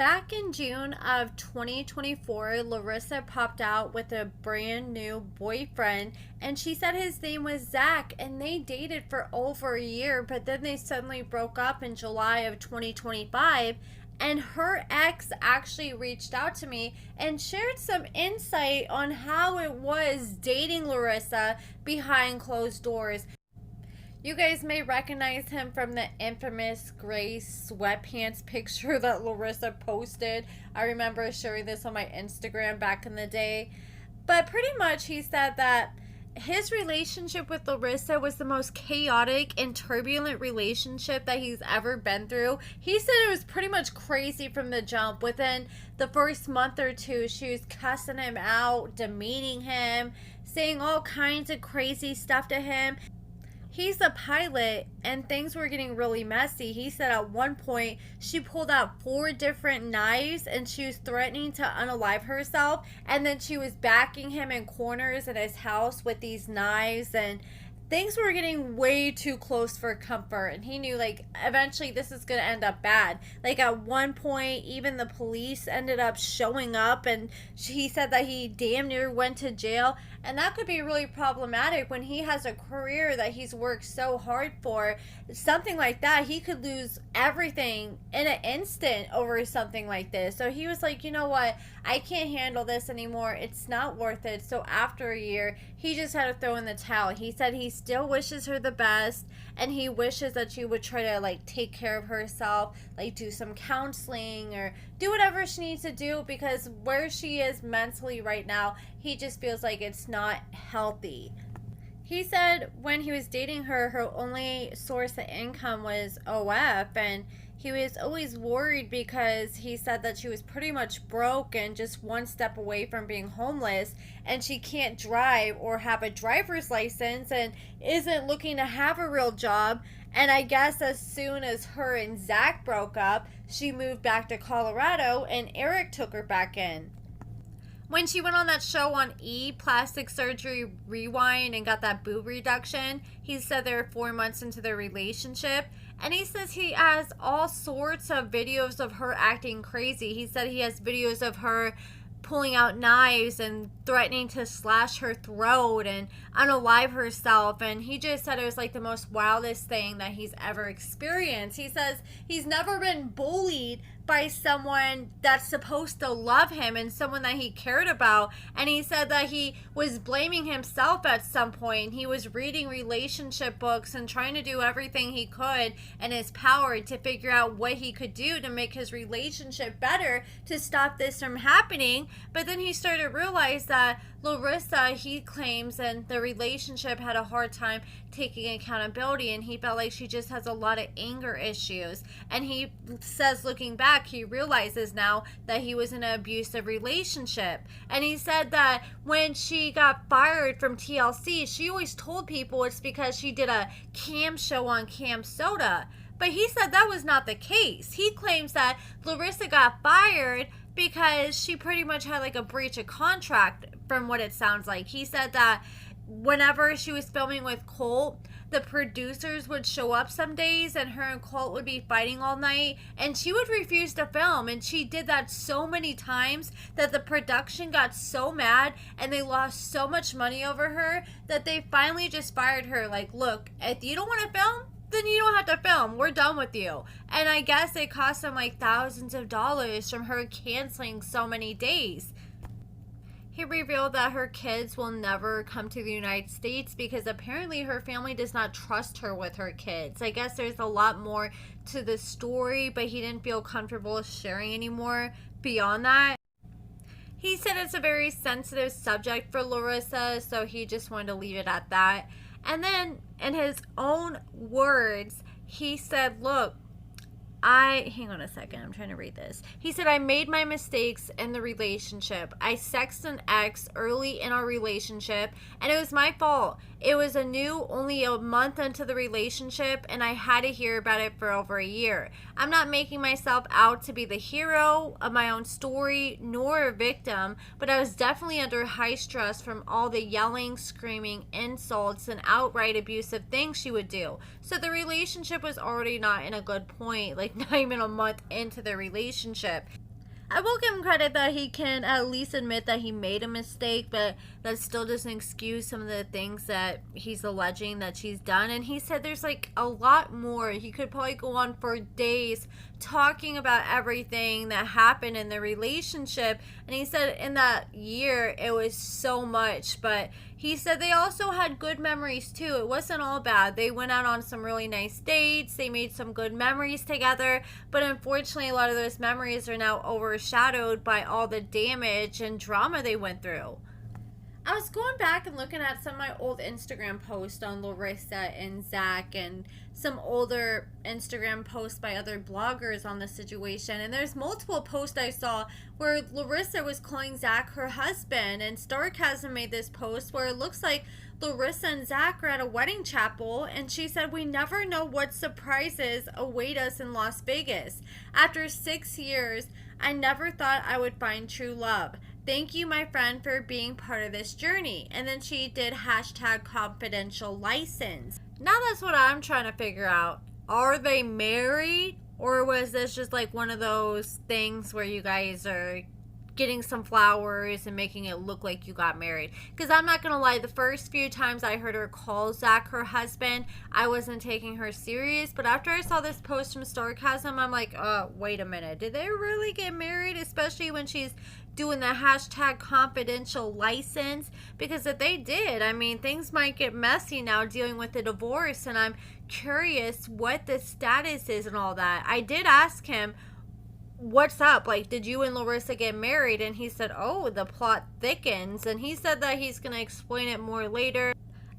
Back in June of 2024, Larissa popped out with a brand new boyfriend, and she said his name was Zac, and they dated for over a year, but then they suddenly broke up in July of 2025. And her ex actually reached out to me and shared some insight on how it was dating Larissa behind closed doors. You guys may recognize him from the infamous gray sweatpants picture that Larissa posted. I remember sharing this on my Instagram back in the day. But pretty much he said that his relationship with Larissa was the most chaotic and turbulent relationship that he's ever been through. He said it was pretty much crazy from the jump. Within the first month or two, she was cussing him out, demeaning him, saying all kinds of crazy stuff to him. He's a pilot, and things were getting really messy. He said at one point she pulled out 4 different knives and she was threatening to unalive herself, and then she was backing him in corners in his house with these knives, and things were getting way too close for comfort, and he knew like eventually this is gonna end up bad. Like at one point even the police ended up showing up, and he said that he damn near went to jail, and that could be really problematic when he has a career that he's worked so hard for. Something like that, he could lose everything in an instant over something like this. So he was like, you know what, I can't handle this anymore, it's not worth it. So after a year he just had to throw in the towel. He said he still wishes her the best, and he wishes that she would try to like take care of herself, like do some counseling or do whatever she needs to do, because where she is mentally right now, he just feels like it's not healthy. He said when he was dating her, her only source of income was OF, and he was always worried because he said that she was pretty much broke and just one step away from being homeless, and she can't drive or have a driver's license and isn't looking to have a real job. And I guess as soon as her and Zac broke up, she moved back to Colorado and Eric took her back in. When she went on that show on E! Plastic Surgery Rewind and got that boob reduction, he said they were 4 months into their relationship. And he says he has all sorts of videos of her acting crazy. He said he has videos of her pulling out knives and threatening to slash her throat and unalive herself, and he just said it was like the most wildest thing that he's ever experienced. He says he's never been bullied by someone that's supposed to love him and someone that he cared about, and he said that he was blaming himself at some point. He was reading relationship books and trying to do everything he could in his power to figure out what he could do to make his relationship better to stop this from happening. But then he started to realize that Larissa, he claims, and the relationship had a hard time taking accountability, and he felt like she just has a lot of anger issues. And he says looking back, he realizes now that he was in an abusive relationship. And he said that when she got fired from TLC, she always told people it's because she did a cam show on Cam Soda. But he said that was not the case. He claims that Larissa got fired because she pretty much had like a breach of contract, from what it sounds like. He said that whenever she was filming with Colt, the producers would show up some days and her and Colt would be fighting all night, and she would refuse to film. And she did that so many times that the production got so mad and they lost so much money over her that they finally just fired her. Like, look, if you don't want to film, then you don't have to film. We're done with you. And I guess it cost them like thousands of dollars from her canceling so many days. He revealed that her kids will never come to the United States because apparently her family does not trust her with her kids. I guess there's a lot more to the story, but he didn't feel comfortable sharing anymore beyond that. He said it's a very sensitive subject for Larissa, so he just wanted to leave it at that. And then, in his own words, he said, look, hang on a second, I'm trying to read this. He said, I made my mistakes in the relationship. I sexted an ex early in our relationship, and it was my fault. It was only a month into the relationship, and I had to hear about it for over a year. I'm not making myself out to be the hero of my own story, nor a victim, but I was definitely under high stress from all the yelling, screaming, insults, and outright abusive things she would do. So the relationship was already not in a good point, like not even a month into the relationship. I will give him credit that he can at least admit that he made a mistake, but that still doesn't excuse some of the things that he's alleging that she's done. And he said there's like a lot more. He could probably go on for days talking about everything that happened in the relationship. And he said in that year it was so much, but he said they also had good memories too. It wasn't all bad. They went out on some really nice dates. They made some good memories together. But unfortunately, a lot of those memories are now overshadowed by all the damage and drama they went through. I was going back and looking at some of my old Instagram posts on Larissa and Zac, and some older Instagram posts by other bloggers on the situation. And there's multiple posts I saw where Larissa was calling Zac her husband, and Starcasm made this post where it looks like Larissa and Zac are at a wedding chapel, and she said, "We never know what surprises await us in Las Vegas. After 6 years, I never thought I would find true love. Thank you, my friend, for being part of this journey." And then she did hashtag confidential license. Now that's what I'm trying to figure out. Are they married? Or was this just like one of those things where you guys are getting some flowers and making it look like you got married? Because I'm not going to lie, the first few times I heard her call Zac her husband, I wasn't taking her serious. But after I saw this post from Starcasm, I'm like, wait a minute. Did they really get married? Especially when she's doing the hashtag confidential license. Because if they did, I mean, things might get messy now dealing with the divorce. And I'm curious what the status is and all that. I did ask him, what's up? Like, did you and Larissa get married? And he said, oh, the plot thickens. And he said that he's going to explain it more later.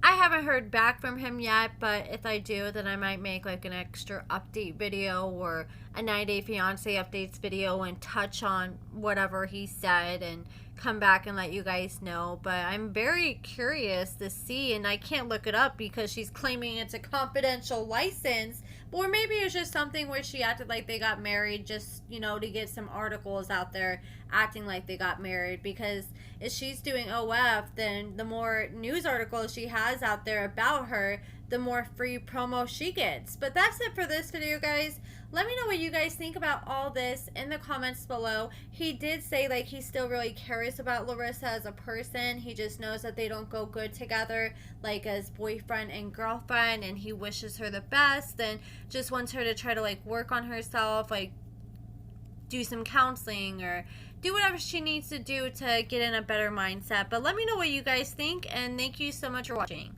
I haven't heard back from him yet, but if I do, then I might make like an extra update video or a 90-day fiance updates video and touch on whatever he said and come back and let you guys know. But I'm very curious to see, and I can't look it up because she's claiming it's a confidential license. Or maybe it's just something where she acted like they got married just, you know, to get some articles out there acting like they got married. Because if she's doing OF, then the more news articles she has out there about her, the more free promo she gets. But that's it for this video, guys. Let me know what you guys think about all this in the comments below. He did say like he still really cares about Larissa as a person. He just knows that they don't go good together like as boyfriend and girlfriend, and he wishes her the best and just wants her to try to like work on herself, like do some counseling or do whatever she needs to do to get in a better mindset. But let me know what you guys think, and thank you so much for watching.